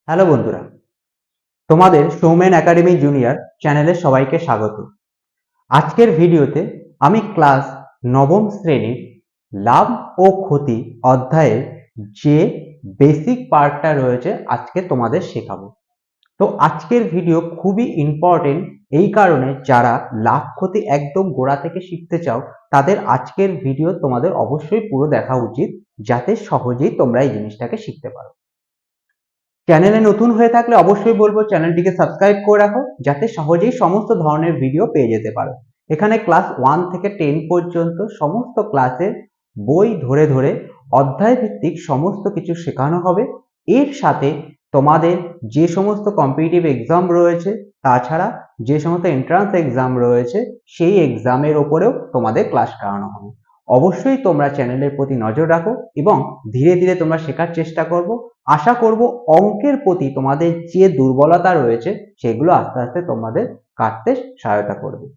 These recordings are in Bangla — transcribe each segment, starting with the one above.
হ্যালো বন্ধুরা, তোমাদের সৌমেন একাডেমি জুনিয়র চ্যানেলে সবাইকে স্বাগত। আজকের ভিডিওতে আমি ক্লাস নবম শ্রেণীর লাভ ও ক্ষতি অধ্যায়ের যে বেসিক পার্টটা রয়েছে আজকে তোমাদের শেখাবো। তো আজকের ভিডিও খুবই ইম্পর্টেন্ট, এই কারণে যারা লাভ ক্ষতি একদম গোড়া থেকে শিখতে চাও তাদের আজকের ভিডিও তোমাদের অবশ্যই পুরো দেখা উচিত, যাতে সহজেই তোমরা এই জিনিসটাকে শিখতে পারো। চ্যানেলে নতুন হয়ে থাকলে অবশ্যই বলবো চ্যানেলটিকে সাবস্ক্রাইব করে রাখো, যাতে সহজেই সমস্ত ধরনের ভিডিও পেয়ে যেতে পারো। এখানে ক্লাস 1 থেকে 10 পর্যন্ত সমস্ত ক্লাসের বই ধরে ধরে অধ্যায় ভিত্তিক সমস্ত কিছু শেখানো হবে। এর সাথে তোমাদের যে সমস্ত কম্পিটিটিভ এক্সাম রয়েছে, তাছাড়া যে সমস্ত এন্ট্রান্স এক্সাম রয়েছে, সেই এক্সামের ওপরেও তোমাদের ক্লাস করানো হবে। অবশ্যই তোমরা চ্যানেলের প্রতি নজর রাখো এবং ধীরে ধীরে তোমরা শেখার চেষ্টা করবো। আশা করব অঙ্কের প্রতি তোমাদের যে দুর্বলতা রয়েছে সেগুলো আস্তে আস্তে তোমাদের কাটতে সহায়তা করবে।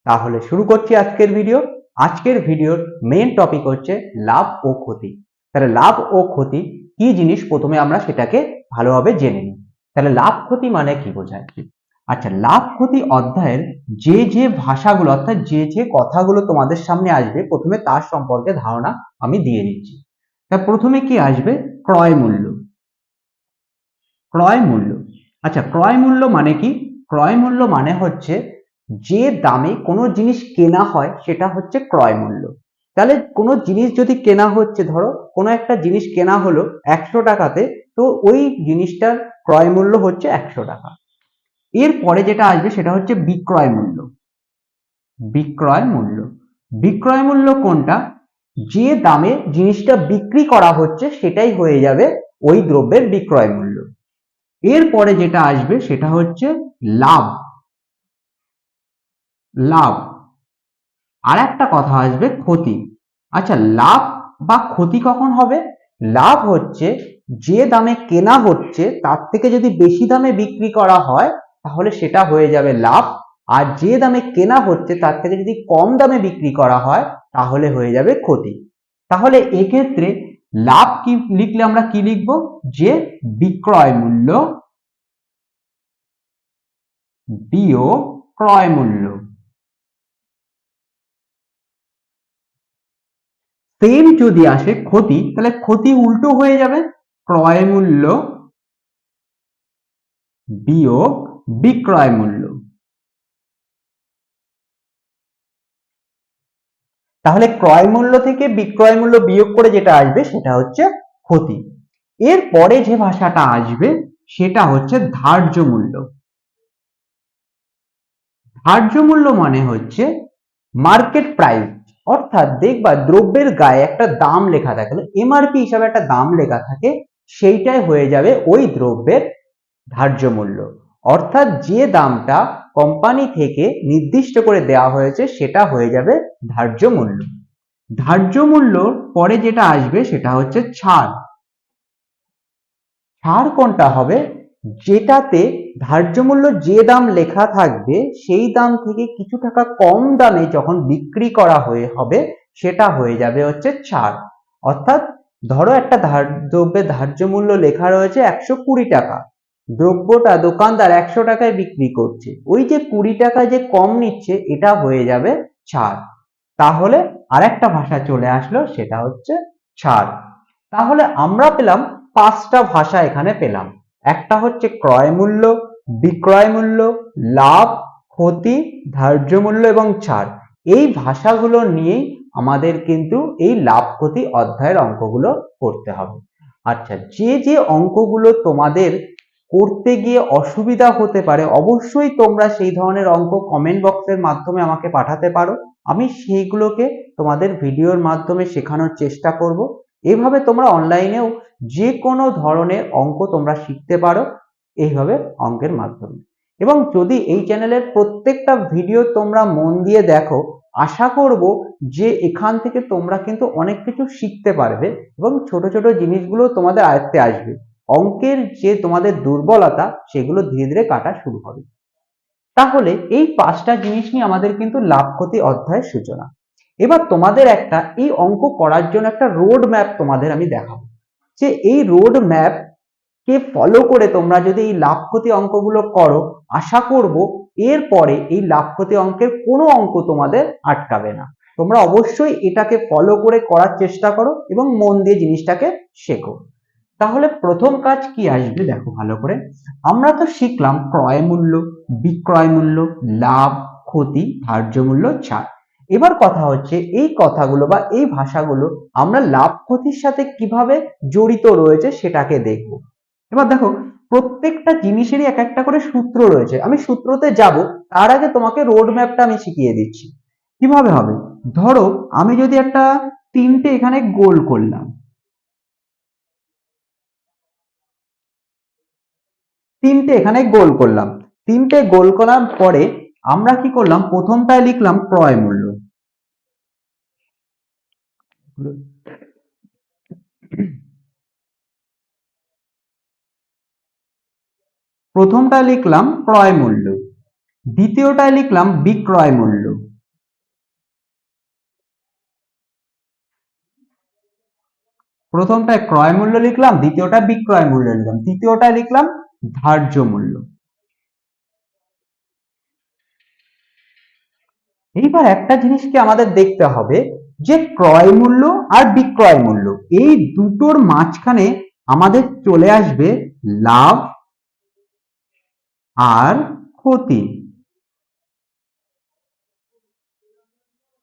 তাহলে শুরু করছি আজকের ভিডিও। আজকের ভিডিওর মেইন টপিক হচ্ছে লাভ ও ক্ষতি। তাহলে লাভ ও ক্ষতি কি জিনিস প্রথমে আমরা সেটাকে ভালোভাবে জেনে নিই। তাহলে লাভ ক্ষতি মানে কি বোঝায়? আচ্ছা, লাভ ক্ষতি অধ্যায়ের যে যে ভাষাগুলো অর্থাৎ যে যে কথাগুলো তোমাদের সামনে আসবে প্রথমে তার সম্পর্কে ধারণা আমি দিয়ে নিচ্ছি। তা প্রথমে কি আসবে? ক্রয় মূল্য। ক্রয় মূল্য। আচ্ছা, ক্রয় মূল্য মানে কি? ক্রয় মূল্য মানে হচ্ছে যে দামে কোনো জিনিস কেনা হয় সেটা হচ্ছে ক্রয় মূল্য। তাহলে কোনো জিনিস যদি কেনা হচ্ছে, ধরো কোনো একটা জিনিস কেনা হলো 100 টাকাতে, তো ওই জিনিসটার ক্রয় মূল্য হচ্ছে 100 টাকা। এরপরে যেটা আসবে সেটা হচ্ছে বিক্রয় মূল্য। বিক্রয় মূল্য। বিক্রয় মূল্য কোনটা? যে দামে জিনিসটা বিক্রি করা হচ্ছে সেটাই হয়ে যাবে ওই দ্রব্যের বিক্রয় মূল্য। এরপরে যেটা আসবে সেটা হচ্ছে লাভ। লাভ। আর একটা কথা আসবে ক্ষতি। আচ্ছা, লাভ বা ক্ষতি কখন হবে? লাভ হচ্ছে যে দামে কেনা হচ্ছে তার থেকে যদি বেশি দামে বিক্রি করা হয় তাহলে সেটা হয়ে যাবে লাভ। আর যে দামে কেনা হচ্ছে তার থেকে যদি কম দামে বিক্রি করা হয় তাহলে হয়ে যাবে ক্ষতি। তাহলে এক্ষেত্রে লাভ কি লিখলে আমরা কি লিখবো? যে বিক্রয় মূল্য বিয়োগ ক্রয় মূল্য। সেম যদি আসে ক্ষতি, তাহলে ক্ষতি উল্টো হয়ে যাবে, ক্রয় মূল্য বিয়োগ বিক্রয় মূল্য। তাহলে ক্রয় মূল্য থেকে বিক্রয় মূল্য বিয়োগ করে যেটা আসবে সেটা হচ্ছে ক্ষতি। এরপরে যে ভাষাটা আসবে সেটা হচ্ছে ধার্য মূল্য। ধার্য মূল্য মানে হচ্ছে মার্কেট প্রাইস, অর্থাৎ দেখবা দ্রব্যের গায়ে একটা দাম লেখা থাকে, এমআরপি হিসাবে একটা দাম লেখা থাকে, সেইটাই হয়ে যাবে ওই দ্রব্যের ধার্য মূল্য। অর্থাৎ যে দামটা কোম্পানি থেকে নির্দিষ্ট করে দেওয়া হয়েছে সেটা হয়ে যাবে ধার্য মূল্য। ধার্য মূল্যর পরে যেটা আসবে সেটা হচ্ছে ছাড়। ছাড় কোনটা হবে? যেটাতে ধার্য মূল্য যে দাম লেখা থাকবে সেই দাম থেকে কিছু টাকা কম দামে যখন বিক্রি করা হবে সেটা হয়ে যাবে হচ্ছে ছাড়। অর্থাৎ ধরো একটা দ্রব্যের ধার্য মূল্য লেখা রয়েছে 120 টাকা, দ্রব্যটা দোকানদার 100 টাকায় বিক্রি করছে, ওই যে 20 টাকা যে কম নিচ্ছে এটা হয়ে যাবে ছাড়। তাহলে আরেকটা ভাষা চলে আসলো, সেটা হচ্ছে ছাড়। তাহলে আমরা পেলাম 5টা ভাষা এখানে পেলাম। একটা হচ্ছে ক্রয় মূল্য, বিক্রয় মূল্য, লাভ, ক্ষতি, ধার্য মূল্য এবং ছাড়। এই ভাষাগুলো নিয়েই আমাদের কিন্তু এই লাভ ক্ষতি অধ্যায়ের অঙ্কগুলো করতে হবে। আচ্ছা, যে যে অঙ্কগুলো তোমাদের করতে গিয়ে অসুবিধা হতে পারে অবশ্যই তোমরা সেই ধরনের অঙ্ক কমেন্ট বক্সের মাধ্যমে আমাকে পাঠাতে পারো, আমি সেইগুলোকে তোমাদের ভিডিওর মাধ্যমে শেখানোর চেষ্টা করব। এইভাবে তোমরা অনলাইনেও যে কোনো ধরনের অঙ্ক তোমরা শিখতে পারো এইভাবে অঙ্কের মাধ্যমে। এবং যদি এই চ্যানেলের প্রত্যেকটা ভিডিও তোমরা মন দিয়ে দেখো, আশা করব যে এখান থেকে তোমরা কিন্তু অনেক কিছু শিখতে পারবে এবং ছোট ছোট জিনিসগুলো তোমাদের আয়ত্তে আসবে। অঙ্কের যে তোমাদের দুর্বলতা সেগুলো ধীরে ধীরে কাটা শুরু হবে। তাহলে এই 5টা জিনিস নিয়ে আমাদের কিন্তু লাভ ক্ষতি অধ্যায়ের সূচনা। এবার তোমাদের একটা এই অঙ্ক করার জন্য একটা রোড ম্যাপ তোমাদের আমি দেখাবো, যে এই রোড ম্যাপ কে ফলো করে তোমরা যদি এই লাভ ক্ষতি অঙ্কগুলো করো, আশা করব এরপরে এই লাভ ক্ষতি অঙ্কের কোনো অঙ্ক তোমাদের আটকাবে না। তোমরা অবশ্যই এটাকে ফলো করে করার চেষ্টা করো এবং মন দিয়ে জিনিসটাকে শেখো। তাহলে প্রথম কাজ কি আসবে দেখো ভালো করে। আমরা তো শিখলাম ক্রয় মূল্য, বিক্রয় মূল্য, লাভ, ক্ষতি, ধার্য মূল্য, ছাড়। এবার কথা হচ্ছে এই কথাগুলো বা এই ভাষাগুলো আমরা লাভ ক্ষতির সাথে কিভাবে জড়িত রয়েছে সেটাকে দেখব। এবার দেখো প্রত্যেকটা জিনিসেরই এক একটা করে সূত্র রয়েছে। আমি সূত্রতে যাব তার আগে তোমাকে রোড ম্যাপটা আমি শিখিয়ে দিচ্ছি কিভাবে হবে। ধরো আমি যদি একটা তিনটে এখানে গোল করলাম, তিনটে গোল করার পরে আমরা কি করলাম, প্রথমটায় লিখলাম ক্রয় মূল্য, প্রথমটায় লিখলাম ক্রয় মূল্য, দ্বিতীয়টায় লিখলাম বিক্রয় মূল্য, প্রথমটায় ক্রয় মূল্য লিখলাম, দ্বিতীয়টা বিক্রয় মূল্য লিখলাম, তৃতীয়টায় লিখলাম ধার্য মূল্য। এইবার একটা জিনিসকে আমাদের দেখতে হবে যে ক্রয় মূল্য আর বিক্রয় মূল্য এই দুটোর মাঝখানে আমাদের চলে আসবে লাভ আর ক্ষতি।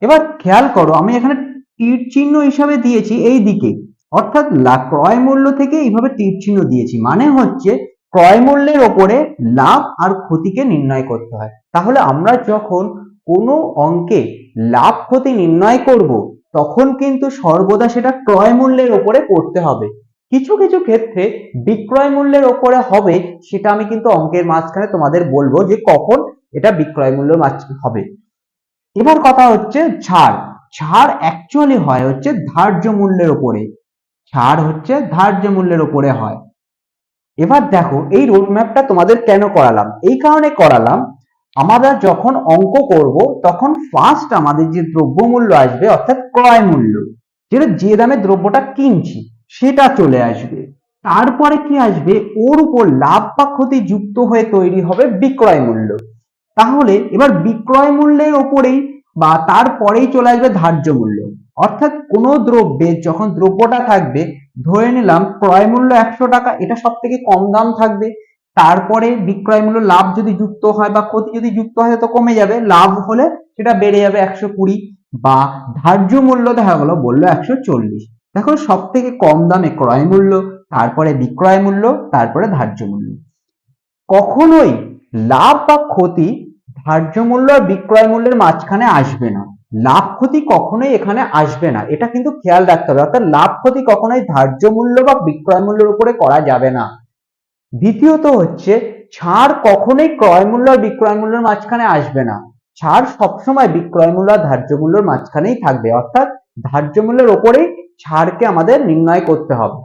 এবার খেয়াল করো আমি এখানে তীর চিহ্ন হিসাবে দিয়েছি এই দিকে, অর্থাৎ ক্রয় মূল্য থেকে এইভাবে তীর চিহ্ন দিয়েছি, মানে হচ্ছে ক্রয় মূল্যের ওপরে লাভ আর ক্ষতিকে নির্ণয় করতে হয়। তাহলে আমরা যখন কোনো অঙ্কে লাভ ক্ষতি নির্ণয় করব তখন কিন্তু সর্বদা সেটা ক্রয় মূল্যের ওপরে করতে হবে। কিছু কিছু ক্ষেত্রে বিক্রয় মূল্যের ওপরে হবে, সেটা আমি কিন্তু অঙ্কের মাঝখানে তোমাদের বলবো যে কখন এটা বিক্রয় মূল্য হবে। এবার কথা হচ্ছে ছাড়। ছাড় অ্যাকচুয়ালি হয় হচ্ছে ধার্য মূল্যের উপরে, ছাড় হচ্ছে ধার্য মূল্যের উপরে হয়। এবার দেখো এই রোড ম্যাপটা তোমাদের কেন করালাম, এই কারণে করালাম আমরা যখন অঙ্ক করব তখন ফার্স্ট আমাদের যে দ্রব্যমূল্য আসবে অর্থাৎ ক্রয় মূল্য, যেটা যে দামে দ্রব্যটা কিনছি সেটা চলে আসবে। তারপরে কি আসবে, ওর উপর লাভ বা ক্ষতি যুক্ত হয়ে তৈরি হবে বিক্রয় মূল্য। তাহলে এবার বিক্রয় মূল্যের ওপরেই বা তারপরেই চলে আসবে ধার্য মূল্য। অর্থাৎ কোনো দ্রব্যের যখন দ্রব্যটা থাকবে, ধরে নিলাম ক্রয় মূল্য 100 টাকা, এটা সব থেকে কম দাম থাকবে, তারপরে বিক্রয় মূল্য লাভ যদি যুক্ত হয় বা ক্ষতি যদি যুক্ত হয় তো কমে যাবে, লাভ হলে সেটা বেড়ে যাবে 120, বা ধার্য মূল্য দেখা গেল বললো 140। দেখো সব থেকে কম দামে ক্রয় মূল্য, তারপরে বিক্রয় মূল্য, তারপরে ধার্য মূল্য। কখনোই লাভ বা ক্ষতি ধার্য মূল্য আর বিক্রয় মূল্যের মাঝখানে আসবে না। লাভ ক্ষতি কখনোই এখানে আসবে না, এটা কিন্তু খেয়াল রাখতে হবে। অর্থাৎ লাভ ক্ষতি কখনোই ধার্য মূল্য বা বিক্রয় মূল্যের উপরে করা যাবে না। দ্বিতীয়ত হচ্ছে ছাড় কখনোই ক্রয় মূল্য আর বিক্রয় মূল্যের মাঝখানে আসবে না। ছাড় সবসময় বিক্রয় মূল্য আর ধার্য মূল্যের মাঝখানেই থাকবে, অর্থাৎ ধার্য মূল্যের ওপরেই ছাড়কে আমাদের নির্ণয় করতে হবে।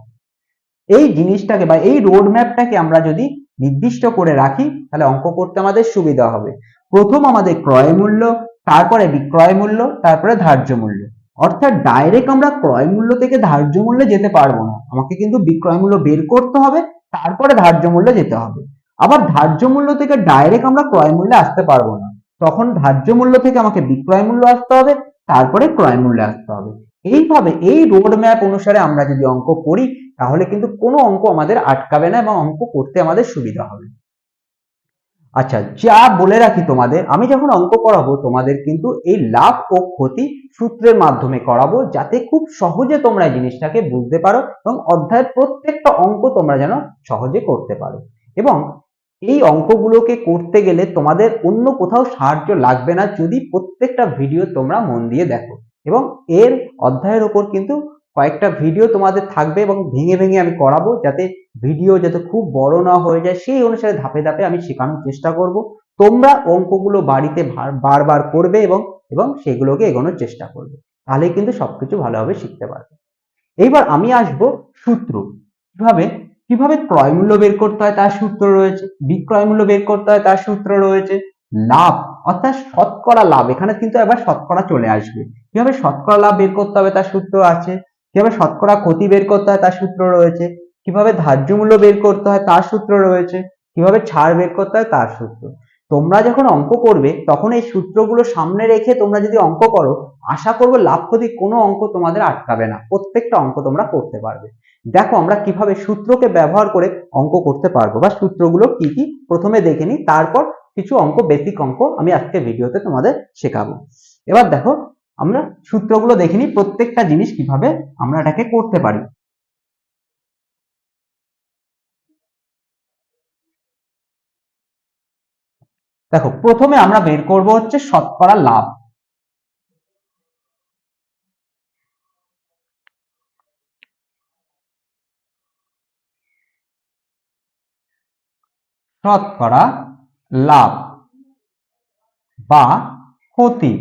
এই জিনিসটাকে বা এই রোড ম্যাপটাকে আমরা যদি নির্দিষ্ট করে রাখি তাহলে অঙ্ক করতে আমাদের সুবিধা হবে। প্রথম আমাদের ক্রয় মূল্য, তারপরে বিক্রয় মূল্য, তারপরে ধার্য মূল্য। অর্থাৎ ডাইরেক্ট আমরা ক্রয় মূল্য থেকে ধার্য মূল্যে যেতে পারবো না, আমাকে কিন্তু বিক্রয় মূল্য বের করতে হবে, তারপরে ধার্য মূল্যে যেতে হবে। আবার ধার্য মূল্য থেকে ডাইরেক্ট আমরা ক্রয় মূল্যে আসতে পারবো না, তখন ধার্য মূল্য থেকে আমাকে বিক্রয় মূল্য আসতে হবে, তারপরে ক্রয় মূল্যে আসতে হবে। এইভাবে এই রোড ম্যাপ অনুসারে আমরা যদি অঙ্ক করি তাহলে কিন্তু কোনো অঙ্ক আমাদের আটকাবে না এবং অঙ্ক করতে আমাদের সুবিধা হবে। আচ্ছা, যা বলে রাখি তোমাদের, আমি যখন অঙ্ক করাবো তোমাদের কিন্তু এই লাভ ও ক্ষতি সূত্রের মাধ্যমে করাবো, যাতে খুব সহজে তোমরা এই জিনিসটাকে বুঝতে পারো এবং অধ্যায়ের প্রত্যেকটা অঙ্ক তোমরা যেন সহজে করতে পারো। এবং এই অঙ্কগুলোকে করতে গেলে তোমাদের অন্য কোথাও সাহায্য লাগবে না, যদি প্রত্যেকটা ভিডিও তোমরা মন দিয়ে দেখো। এবং এর অধ্যায়ের ওপর কিন্তু কয়েকটা ভিডিও তোমাদের থাকবে এবং ভেঙে ভেঙে আমি করাবো, যাতে ভিডিও যাতে খুব বড় না হয়ে যায়, সেই অনুসারে ধাপে ধাপে আমি শেখানোর চেষ্টা করব। তোমরা অঙ্কগুলো বাড়িতে বারবার করবে এবং এবং সেগুলোকে এগোনোর চেষ্টা করবে, তাহলে কিন্তু সবকিছু ভালোভাবে শিখতে পারবে। এইবার আমি আসবো সূত্র। কিভাবে কিভাবে ক্রয় মূল্য বের করতে হয় তার সূত্র রয়েছে, বিক্রয় মূল্য বের করতে হয় তার সূত্র রয়েছে, লাভ অর্থাৎ শতকরা লাভ, এখানে কিন্তু একবার শতকরা চলে আসবে, কিভাবে শতকরা লাভ বের করতে হবে তার সূত্র আছে, কিভাবে শতকরা ক্ষতি বের করতে হয় তার সূত্র রয়েছে, কিভাবে ধার্য মূল্য বের করতে হয় তার সূত্র রয়েছে, কিভাবে ছাড় বের করতে হয় তার সূত্র। তোমরা যখন অঙ্ক করবে তখন এই সূত্রগুলো সামনে রেখে তোমরা যদি অঙ্ক করো, আশা করবো লাভ ক্ষতি কোনো অঙ্ক তোমাদের আটকাবে না, প্রত্যেকটা অঙ্ক তোমরা করতে পারবে। দেখো আমরা কিভাবে সূত্রকে ব্যবহার করে অঙ্ক করতে পারবো বা সূত্রগুলো কি কি প্রথমে দেখে নিই, তারপর কিছু অঙ্ক, বেসিক অঙ্ক আমি আজকে ভিডিওতে তোমাদের শেখাবো। এবার দেখো আমরা সূত্রগুলো দেখে নিই, প্রত্যেকটা জিনিস কিভাবে আমরা এটাকে করতে পারি। দেখো প্রথমে আমরা বের করব হচ্ছে শতকরা লাভ। শতকরা লাভ বা ক্ষতি।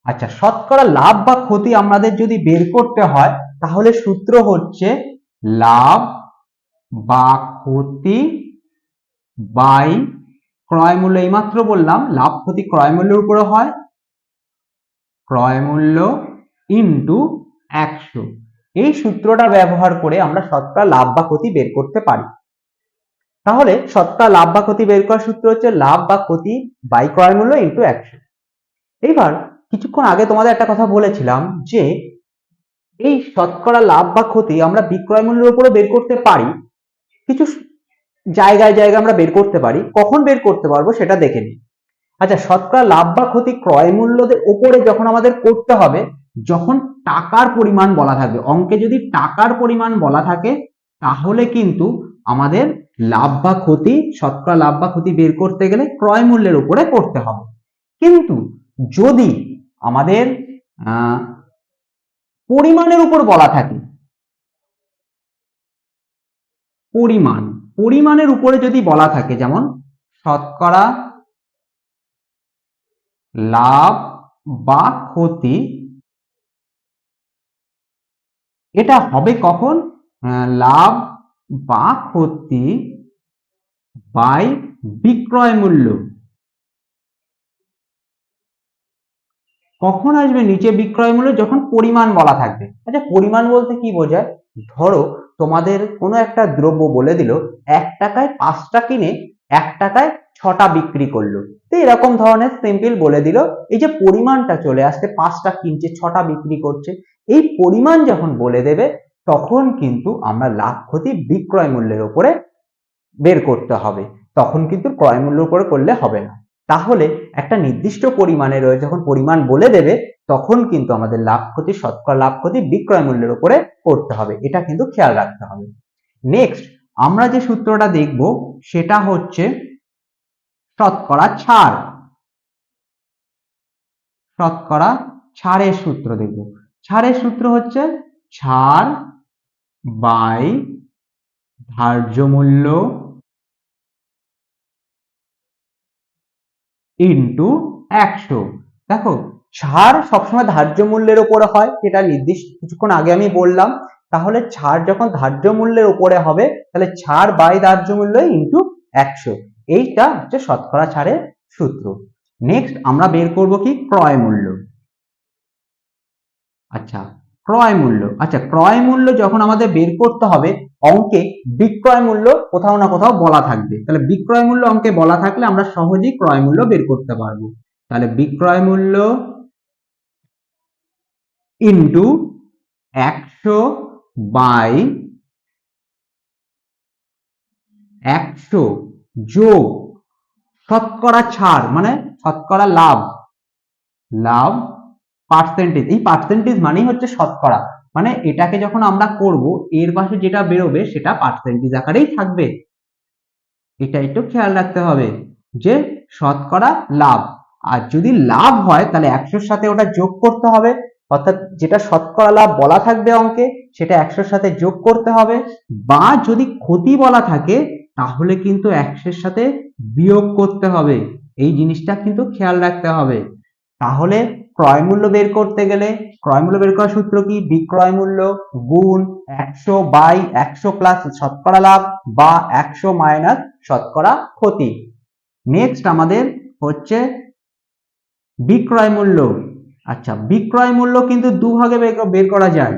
আচ্ছা, শতকরা লাভ বা ক্ষতি আমাদের যদি বের করতে হয় তাহলে সূত্র হচ্ছে লাভ বা ক্ষতি বাই ক্রয় মূল্য। এইমাত্র বললাম লাভ ক্ষতি ক্রয় মূল্যের উপরে হয়, ক্রয় মূল্য ইন্টু 100। এই সূত্রটা ব্যবহার করে আমরা শতকরা লাভ বা ক্ষতি বের করতে পারি। তাহলে শতকরা লাভ বা ক্ষতি বের করার সূত্র হচ্ছে লাভ বা ক্ষতি বাই ক্রয় মূল্য ইন্টু 100। এইবার কিছুক্ষণ আগে তোমাদের একটা কথা বলেছিলাম যে এই শতকরা লাভ বা ক্ষতি আমরা বিক্রয় মূল্যের উপরে বের করতে পারি, কিছু জায়গায় জায়গায় আমরা বের করতে পারি। কখন বের করতে পারবো সেটা দেখে নিই। আচ্ছা, শতকরা লাভ বা ক্ষতি ক্রয় মূল্যের উপরে যখন আমাদের করতে হবে, যখন টাকার পরিমাণ বলা থাকবে, অঙ্কে যদি টাকার পরিমাণ বলা থাকে তাহলে কিন্তু আমাদের লাভ বা ক্ষতি, শতকরা লাভ বা ক্ষতি বের করতে গেলে ক্রয় মূল্যের উপরে করতে হবে। কিন্তু যদি আমাদের পরিমাণের উপর বলা থাকে, পরিমাণের উপরে যদি বলা থাকে, যেমন শতকরা লাভ বা ক্ষতি, এটা হবে কখন? লাভ বা ক্ষতি বাই বিক্রয় মূল্য। কখন আসবে নিচে বিক্রয় মূল্য? যখন পরিমাণ বলা থাকবে। আচ্ছা, পরিমাণ বলতে কি বোঝায়? ধরো তোমাদের কোনো একটা দ্রব্য বলে দিল 1 টাকায় 5টা কিনে 1 টাকায় 6টা বিক্রি করলো, তো এরকম ধরনের সিম্পল বলে দিল। এই যে পরিমাণটা চলে আসছে, 5টা কিনছে 6টা বিক্রি করছে, এই পরিমাণ যখন বলে দেবে তখন কিন্তু আমরা লাভ ক্ষতি বিক্রয় মূল্যের উপরে বের করতে হবে, তখন কিন্তু ক্রয় মূল্যের উপরে করলে হবে না। তাহলে একটা নির্দিষ্ট পরিমাণে রয়েছে, যখন পরিমাণ বলে দেবে তখন কিন্তু আমাদের লাভ ক্ষতি, শতকরা লাভ ক্ষতি বিক্রয় মূল্যের উপরে করতে হবে, এটা কিন্তু খেয়াল রাখতে হবে। নেক্সট আমরা যে সূত্রটা দেখব সেটা হচ্ছে শতকরা ছাড়। শতকরা ছাড়ের সূত্র দেখব। ছাড়ের সূত্র হচ্ছে ছাড় বাই ধার্য মূল্য ইন্টু 100। দেখো ছাড় সবসময় ধার্য মূল্যের উপরে হয়, এটা নির্দিষ্ট কিছুক্ষণ আগে আমি বললাম। তাহলে ছাড় যখন ধার্য মূল্যের উপরে হবে তাহলে ছাড় বাই ধার্য মূল্য ইন্টু 100, এইটা হচ্ছে শতকরা ছাড়ের সূত্র। নেক্সট আমরা বের করব কি? ক্রয় মূল্য। আচ্ছা, ক্রয় মূল্য। আচ্ছা, ক্রয় মূল্য যখন আমাদের বের করতে হবে, অঙ্কে বিক্রয় মূল্য কোথাও না কোথাও বলা থাকবে, তাহলে বিক্রয় মূল্য অঙ্কে বলা থাকলে আমরা সহজেই ক্রয় মূল্য বের করতে পারবো। তাহলে বিক্রয় মূল্য ইন্টু 100 বাই 100 যোগ শতকরা ছাড় মানে শতকরা লাভ, লাভ পার্সেন্টেজ। এই পার্সেন্টেজ মানেই হচ্ছে শতকরা, মানে এটাকে যখন আমরা করব এর পাশে যেটা বেরোবে সেটা পার্সেন্টেজ আকারেই থাকবে। এটা একটু খেয়াল রাখতে হবে যে শতকরা লাভ, আর যদি লাভ হয় তাহলে 100-র সাথে ওটা যোগ করতে হবে, অর্থাৎ যেটা শতকরা লাভ বলা থাকবে অঙ্কে সেটা 100-র সাথে যোগ করতে হবে। বা যদি ক্ষতি বলা থাকে তাহলে কিন্তু 100-এর সাথে বিয়োগ করতে হবে, এই জিনিসটা কিন্তু খেয়াল রাখতে হবে। তাহলে ক্রয় মূল্য বের করতে গেলে, ক্রয় মূল্য বের করার সূত্র কি? বিক্রয় মূল্য গুণ 100 বাই 100 প্লাস শতকরা লাভ বা 100 মাইনাস শতকরা ক্ষতি। নেক্সট আমাদের হচ্ছে বিক্রয় মূল্য। আচ্ছা, বিক্রয় মূল্য কিন্তু দুভাগে বের করা যায়।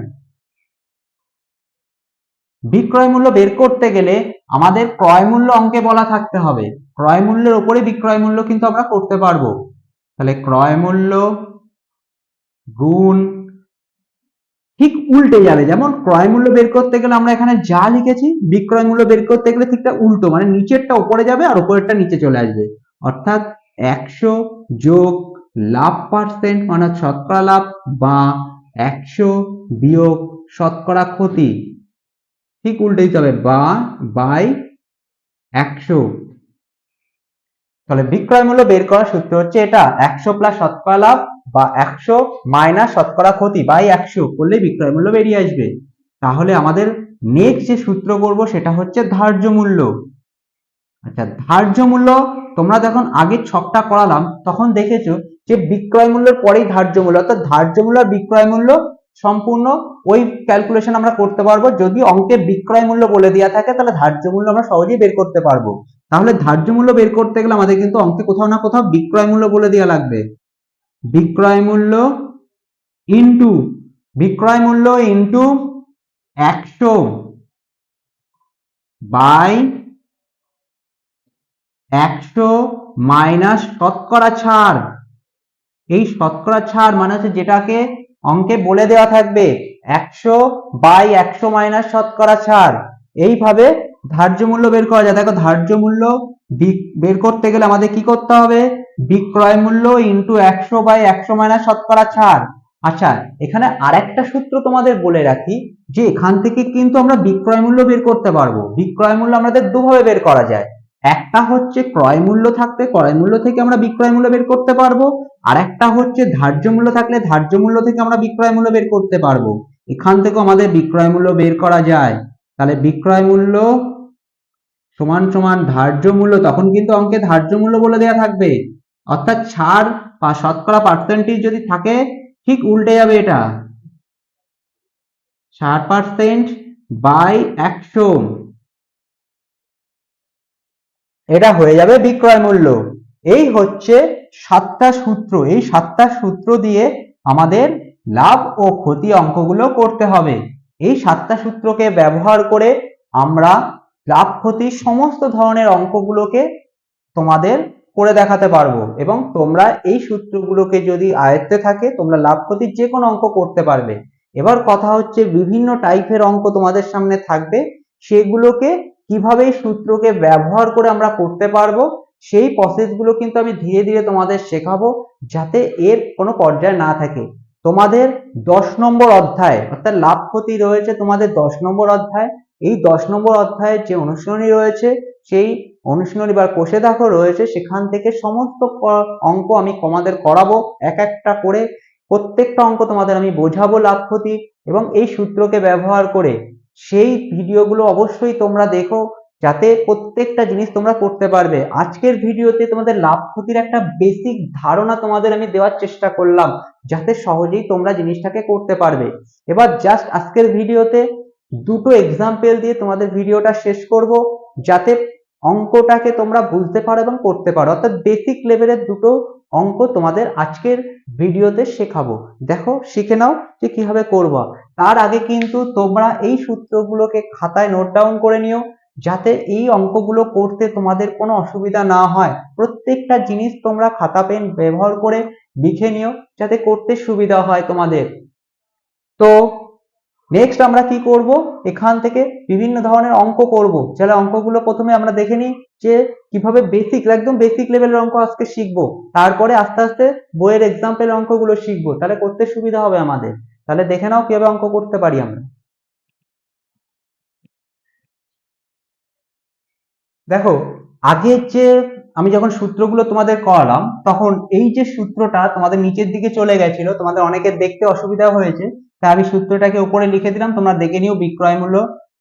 বিক্রয় মূল্য বের করতে গেলে আমাদের ক্রয় মূল্য অঙ্কে বলা থাকতে হবে, ক্রয় মূল্যের উপরে বিক্রয় মূল্য কিন্তু আমরা করতে পারবো। তাহলে ক্রয় মূল্য গুণ, ঠিক উল্টে যাবে, যেমন ক্রয় মূল্য বের করতে গেলে আমরা এখানে যা লিখেছি বিক্রয় মূল্য বের করতে গেলে ঠিকটা উল্টো, মানে নিচেরটা উপরে যাবে আর উপরেরটা নিচে চলে আসবে। অর্থাৎ 100 যোগ লাভ পার্সেন্ট মানে শতকরা লাভ, বা 100 বিয়োগ শতকরা ক্ষতি, ঠিক উল্টে দিতে হবে, বা বাই 100। তাহলে বিক্রয় মূল্য বের করার সূত্র হচ্ছে এটা, 100 প্লাস শতকরা লাভ বা 100 মাইনাস শতকরা ক্ষতি বাই 100 করলে বিক্রয় মূল্য বেরিয়ে আসবে। তাহলে আমাদের নেক্সট যে সূত্র করব সেটা হচ্ছে ধার্য মূল্য। আচ্ছা, ধার্য মূল্য তোমরা যখন আগের ছকটা করালাম তখন দেখেছো যে বিক্রয় মূল্যের পরেই ধার্য মূল্য, অর্থাৎ ধার্য মূল্য আর বিক্রয় মূল্য সম্পূর্ণ ওই ক্যালকুলেশন আমরা করতে পারবো। যদি অঙ্কে বিক্রয় মূল্য বলে দেওয়া থাকে তাহলে ধার্য মূল্য আমরা সহজেই বের করতে পারবো। তাহলে ধার্য মূল্য বের করতে গেলে আমাদের কিন্তু অঙ্কে কোথাও না কোথাও বিক্রয় মূল্য বলে দেওয়া লাগবে। বিক্রয় মূল্য ইনটু, বিক্রয় মূল্য ইনটু 100 বাই 100 মাইনাস শতকরা ছাড়। এই শতকরা ছাড় মানে হচ্ছে যেটাকে অঙ্কে বলে দেওয়া থাকবে 100 বাই 100 মাইনাস শতকরা ছাড়। এইভাবে ধার্য মূল্য বের করা যায়। দেখো, ধার্য মূল্য বের করতে গেলে আমাদের কি করতে হবে, বিক্রয় মূল্য ইনটু 100 বাই 100 মাইনাস শতকরা ছাড়। আচ্ছা, এখানে আরেকটা সূত্র তোমাদের বলে রাখি যে এখান থেকে কিন্তু আমরা বিক্রয় মূল্য বের করতে পারবো। বিক্রয় মূল্য আমাদের দুভাবে বের করা যায়, একটা হচ্ছে ক্রয় মূল্য থাকতে ক্রয় মূল্য থেকে আমরা বিক্রয় মূল্য বের করতে পারবো, আর একটা হচ্ছে ধার্য মূল্য থাকলে ধার্য মূল্য থেকে আমরা বিক্রয় মূল্য বের করতে পারবো। এখান থেকেও আমাদের বিক্রয় মূল্য বের করা যায়। তাহলে বিক্রয় মূল্য সমান সমান ধার্য মূল্য, তখন কিন্তু অঙ্কে ধার্য মূল্য বলে দেওয়া থাকবে, অর্থাৎ ছাড় বা শতকরা পার্সেন্টেজ যদি থাকে ঠিক উল্টে যাবে, এটা 60% বাই 100, এটা হয়ে যাবে বিক্রয় মূল্য। এই হচ্ছে 7টা সূত্র, এই 7টা সূত্র দিয়ে আমাদের লাভ ও ক্ষতি অঙ্কগুলো করতে হবে। এই 7টা সূত্রকে ব্যবহার করে আমরা লাভ ক্ষতি সমস্ত ধরনের অঙ্কগুলোকে তোমাদের করে দেখাতে পারবো, এবং তোমরা এই সূত্রগুলোকে যদি আয়ত্তে থাকে তোমরা লাভ ক্ষতির যে কোনো অঙ্ক করতে পারবে। এবার কথা হচ্ছে বিভিন্ন টাইপের অঙ্ক তোমাদের সামনে থাকবে, সেগুলোকে কিভাবে এই সূত্রকে ব্যবহার করে আমরা করতে পারবো সেই প্রসেসগুলো কিন্তু আমি ধীরে ধীরে তোমাদের শেখাবো, যাতে এর কোনো পর্যায় না থাকে। তোমাদের 10 নম্বর অধ্যায় অর্থাৎ লাভ ক্ষতি রয়েছে তোমাদের 10 নম্বর অধ্যায়। এই 10 নম্বর অধ্যায়ের যে অনুশীলনী রয়েছে সেই অনুশীলনী বা কোষে দেখো রয়েছে, সেখান থেকে সমস্ত অঙ্ক আমি তোমাদের করাবো এক একটা করে। প্রত্যেকটা অঙ্ক তোমাদের আমি বোঝাবো লাভ ক্ষতি, এবং এই সূত্রকে ব্যবহার করে সেই ভিডিওগুলো অবশ্যই তোমরা দেখো, যাতে প্রত্যেকটা জিনিস তোমরা করতে পারবে। আজকের ভিডিওতে তোমাদের লাভ ক্ষতির একটা বেসিক ধারণা তোমাদের আমি দেওয়ার চেষ্টা করলাম, যাতে সহজেই তোমরা জিনিসটাকে করতে পারবে। এবার জাস্ট আজকের ভিডিওতে দুটো এক্সাম্পল দিয়ে তোমাদের ভিডিওটা শেষ করব, যাতে অঙ্কটাকে তোমরা বুঝতে পারো এবং করতে পারো। অর্থাৎ বেসিক লেভেলের দুটো অঙ্ক তোমাদের আজকের ভিডিওতে শেখাবো। দেখো, শিখে নাও যে কিভাবে করবা। তার আগে কিন্তু তোমরা এই সূত্রগুলোকে খাতায় নোট ডাউন করে নিও, যাতে এই অঙ্কগুলো করতে তোমাদের কোনো অসুবিধা না হয়। প্রত্যেকটা জিনিস তোমরা খাতা পেন ব্যবহার করে লিখে নিও, যাতে করতে সুবিধা হয় তোমাদের। তো নেক্সট আমরা কি করব, এখান থেকে বিভিন্ন ধরনের অঙ্ক করব। চলো অঙ্কগুলো প্রথমে আমরা দেখে নিই যে কিভাবে বেসিক, একদম বেসিক লেভেলের অঙ্ক আজকে শিখবো, তারপরে আস্তে আস্তে বইয়ের এক্সাম্পল অঙ্কগুলো শিখবো, তাহলে করতে সুবিধা হবে আমাদের। তাহলে দেখে নাও কিভাবে অঙ্ক করতে পারি আমরা। দেখো, আগের যে আমি যখন সূত্রগুলো তোমাদের করালাম তখন এই যে সূত্রটা তোমাদের নিচের দিকে চলে গেছিল, তোমাদের অনেকের দেখতে অসুবিধা হয়েছে, তাই আমি সূত্রটাকে উপরে লিখে দিলাম, তোমরা দেখে নিও বিক্রয় মূল্য,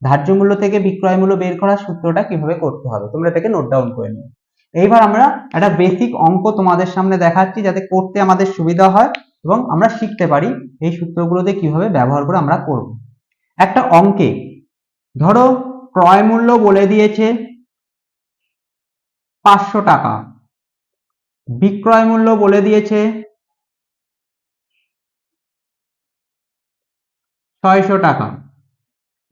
ধার্য মূল্য থেকে বিক্রয় মূল্য বের করার সূত্রটা কিভাবে করতে হবে, তোমরা এটাকে নোট ডাউন করে নিও। এইবার আমরা একটা বেসিক অঙ্ক তোমাদের সামনে দেখাচ্ছি, যাতে করতে আমাদের সুবিধা হয় এবং আমরা শিখতে পারি এই সূত্রগুলোতে কিভাবে ব্যবহার করে আমরা করব। একটা অঙ্কে ধরো ক্রয় মূল্য বলে দিয়েছে 500 টাকা, বিক্রয় মূল্য বলে দিয়েছে 600 টাকা।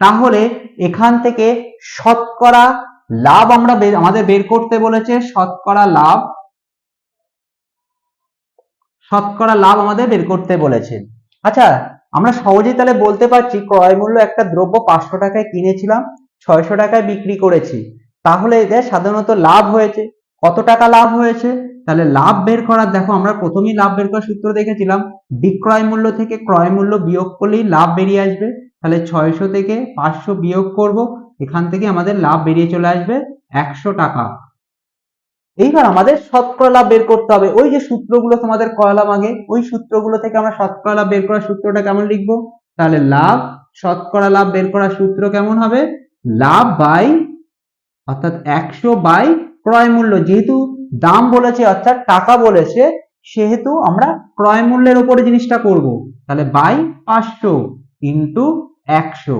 তাহলে এখান থেকে শতকরা লাভ আমরা আমাদের বের করতে বলেছে, শতকরা লাভ আমাদের বের করতে বলেছে। আচ্ছা, আমরা সহজেই তাহলে বলতে পারছি ক্রয় মূল্য একটা দ্রব্য 500 টাকায় কিনেছিলাম, 600 টাকায় বিক্রি করেছি, তাহলে এদের সাধারণত লাভ হয়েছে। কত টাকা লাভ হয়েছে? তাহলে লাভ বের করার, দেখো আমরা প্রথমেই লাভ বের করার সূত্র দেখেছিলাম, বিক্রয় মূল্য থেকে ক্রয় মূল্য বিয়োগ করলেই লাভ বেরিয়ে আসবে। তাহলে 600 থেকে 500 বিয়োগ করব, এখান থেকে আমাদের লাভ বেরিয়ে চলে আসবে 100 টাকা। এইবার আমাদের শতকরা লাভ বের করতে হবে। ওই যে সূত্রগুলো তোমাদের করালাম আগে, ওই সূত্রগুলো থেকে আমরা শতকরা লাভ বের করার সূত্রটা কেমন লিখবো? তাহলে লাভ, শতকরা লাভ বের করার সূত্র কেমন হবে? লাভ বাই, অর্থাৎ 100 বাই ক্রয় মূল্য, যেহেতু দাম বলেছে অর্থাৎ টাকা বলেছে, সেহেতু আমরা ক্রয় মূল্যের উপরে জিনিসটা করব। তাহলে বাই 500 ইন্টু 100।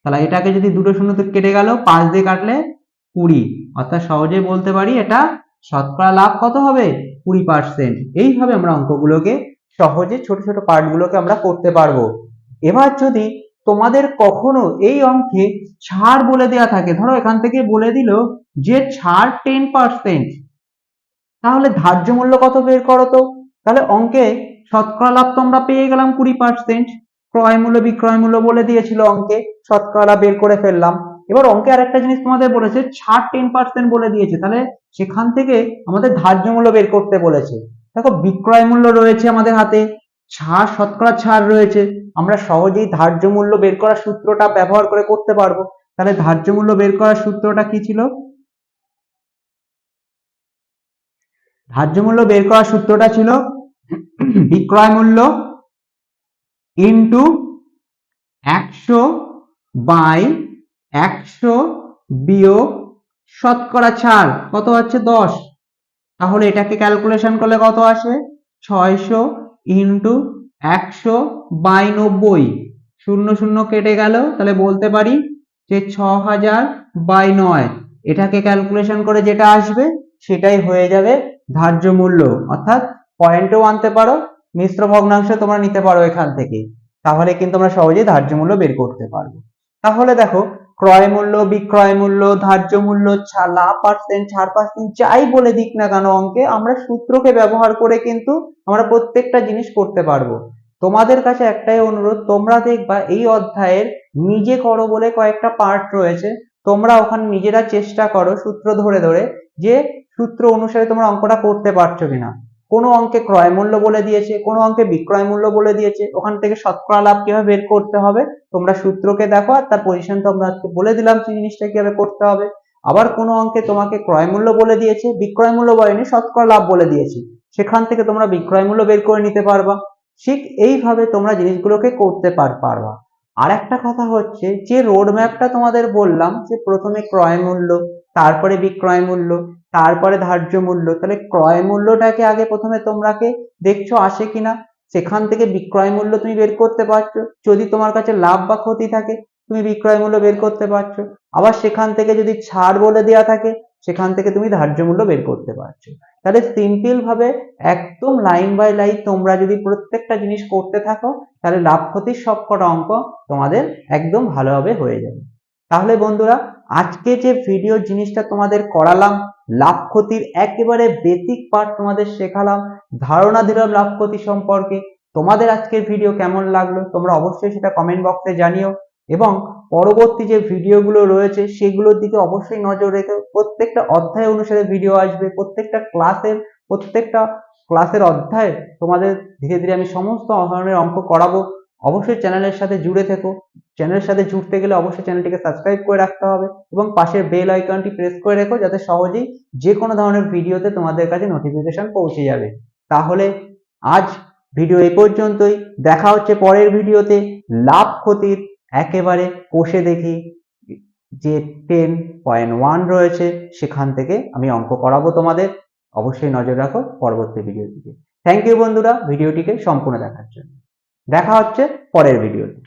তাহলে এটাকে যদি দুটো শূন্যতে কেটে গেল, 5 দিয়ে কাটলে 20, অর্থাৎ সহজে বলতে পারি এটা শতকরা লাভ কত হবে? 20%। এইভাবে আমরা অঙ্কগুলোকে সহজে ছোট ছোট পার্টগুলোকে আমরা করতে পারবো। এবার যদি তোমাদের কখনো এই অঙ্কে ছাড় বলে দেওয়া থাকে, ধরো এখান থেকে বলে দিল যে ছাড় 10%, তাহলে ধার্য মূল্য কত বের করো তো। তাহলে অঙ্কে শতকরা লাভ তো আমরা পেয়ে গেলাম 20%, ক্রয় মূল্য বিক্রয় মূল্য বলে দিয়েছিল অঙ্কে, শতকরা লাভ বের করে ফেললাম। এবার অঙ্কে আরেকটা জিনিস তোমাদের বলেছে, ছাড় 10% বলে দিয়েছে, তাহলে সেখান থেকে আমাদের ধার্য মূল্য বের করতে বলেছে। দেখো বিক্রয় মূল্য রয়েছে আমাদের হাতে, ছাড়, শতকরা ছাড় রয়েছে, আমরা সহজেই ধার্য মূল্য বের করার সূত্রটা ব্যবহার করে করতে পারবো। তাহলে ধার্য মূল্য বের করার সূত্রটা কি ছিল? ধার্য মূল্য বের করার সূত্রটা ছিল বিক্রয় মূল্য ইন্টু 100 বাই 100 বিয়োগ শতকরা ছাড় কত হচ্ছে? 10। তাহলে এটাকে ক্যালকুলেশন করলে কত আসে? 600 ইন্টু 100 বাই 90, শূন্য শূন্য কেটে গেল, তাহলে বলতে পারি যে 6000 বাই 9। এটাকে ক্যালকুলেশন করে যেটা আসবে সেটাই হয়ে যাবে ধার্য মূল্য, অর্থাৎ পয়েন্টও আনতে পারো, মিশ্র ভগ্নাংশ তোমরা নিতে পারো এখান থেকে, তাহলে কিন্তু আমরা সহজেই ধার্য মূল্য বের করতে পারবো। তাহলে দেখো ক্রয় মূল্য, বিক্রয় মূল্য, ধার্য মূল্য, লাভ পার্সেন্ট, ছাড় পার্সেন্ট, যাই বলে দিক না কেন অঙ্কে, আমরা সূত্রকে ব্যবহার করে কিন্তু আমরা প্রত্যেকটা জিনিস করতে পারবো। তোমাদের কাছে একটাই অনুরোধ, তোমরা দেখবা এই অধ্যায়ের নিজে করো বলে কয়েকটা পার্ট রয়েছে, তোমরা ওখানে নিজেরা চেষ্টা করো সূত্র ধরে ধরে যে সূত্র অনুসারে তোমরা অঙ্কটা করতে পারছো কিনা। কোনো অঙ্কে ক্রয় মূল্য বলে দিয়েছে, কোনো অঙ্কে বিক্রয় মূল্য বলে দিয়েছে, ওখান থেকে শতকরা লাভ কিভাবে বের করতে হবে তোমরা সূত্রকে দেখো, আর তার পজিশন তো আমরা আজকে বলে দিলাম সেই জিনিসটা কিভাবে করতে হবে। আবার কোনো অঙ্কে তোমাকে ক্রয় মূল্য বলে দিয়েছে, বিক্রয় মূল্য বলেনি, শতকরা লাভ বলে দিয়েছে, সেখান থেকে তোমরা বিক্রয় মূল্য বের করে নিতে পারবা। ঠিক এইভাবে তোমরা জিনিসগুলোকে করতে পারবা। আর একটা কথা হচ্ছে, যে রোড ম্যাপটা তোমাদের বললাম যে প্রথমে ক্রয় মূল্য, তারপরে বিক্রয় মূল্য, তারপরে ধার্য মূল্য, তাহলে ক্রয় মূল্যটাকে আগে প্রথমে তোমরাকে দেখছো আসে কিনা, সেখান থেকে বিক্রয় মূল্য তুমি বের করতে পারছো, যদি তোমার কাছে লাভ বা ক্ষতি থাকে তুমি বিক্রয় মূল্য বের করতে পারছো, আবার সেখান থেকে যদি ছাড় বলে দেওয়া থাকে সেখান থেকে তুমি ধার্য মূল্য বের করতে পারছো। তাহলে সিম্পল ভাবে একদম লাইন বাই লাইন তোমরা যদি প্রত্যেকটা জিনিস করতে থাকো, তাহলে লাভ ক্ষতির সবকটা অঙ্ক তোমাদের একদম ভালোভাবে হয়ে যাবে। তাহলে বন্ধুরা, আজকে যে ভিডিও জিনিসটা তোমাদের করালাম, লাভ ক্ষতির একেবারে বেসিক পার্ট তোমাদের শেখালাম, ধারণা দিলাম লাভ ক্ষতি সম্পর্কে, তোমাদের আজকের ভিডিও কেমন লাগলো তোমরা অবশ্যই সেটা কমেন্ট বক্সে জানিও, এবং পরবর্তী যে ভিডিওগুলো রয়েছে সেগুলোর দিকে অবশ্যই নজর রেখো। প্রত্যেকটা অধ্যায় অনুসারে ভিডিও আসবে, প্রত্যেকটা ক্লাসের অধ্যায় তোমাদের ধীরে ধীরে আমি সমস্ত ধরনের অঙ্ক করাবো। অবশ্যই চ্যানেলের সাথে জুড়ে থেকো। চ্যানেলের সাথে জুড়তে গেলে অবশ্যই চ্যানেলটিকে সাবস্ক্রাইব করে রাখতে হবে এবং পাশের বেল আইকনটি প্রেস করে রেখো, যাতে সহজেই যে কোনো ধরনের ভিডিওতে তোমাদের কাছে নোটিফিকেশন পৌঁছে যাবে। তাহলে আজ ভিডিও এই পর্যন্তই, দেখা হচ্ছে পরের ভিডিওতে। লাভ ক্ষতির একেবারে কষে দেখি যে 10.1 রয়েছে সেখান থেকে আমি অঙ্ক করাবো তোমাদের, অবশ্যই নজর রাখো পরবর্তী ভিডিওর দিকে। থ্যাংক ইউ বন্ধুরা ভিডিওটিকে সম্পূর্ণ দেখার জন্য। দেখা হচ্ছে পরের ভিডিওতে।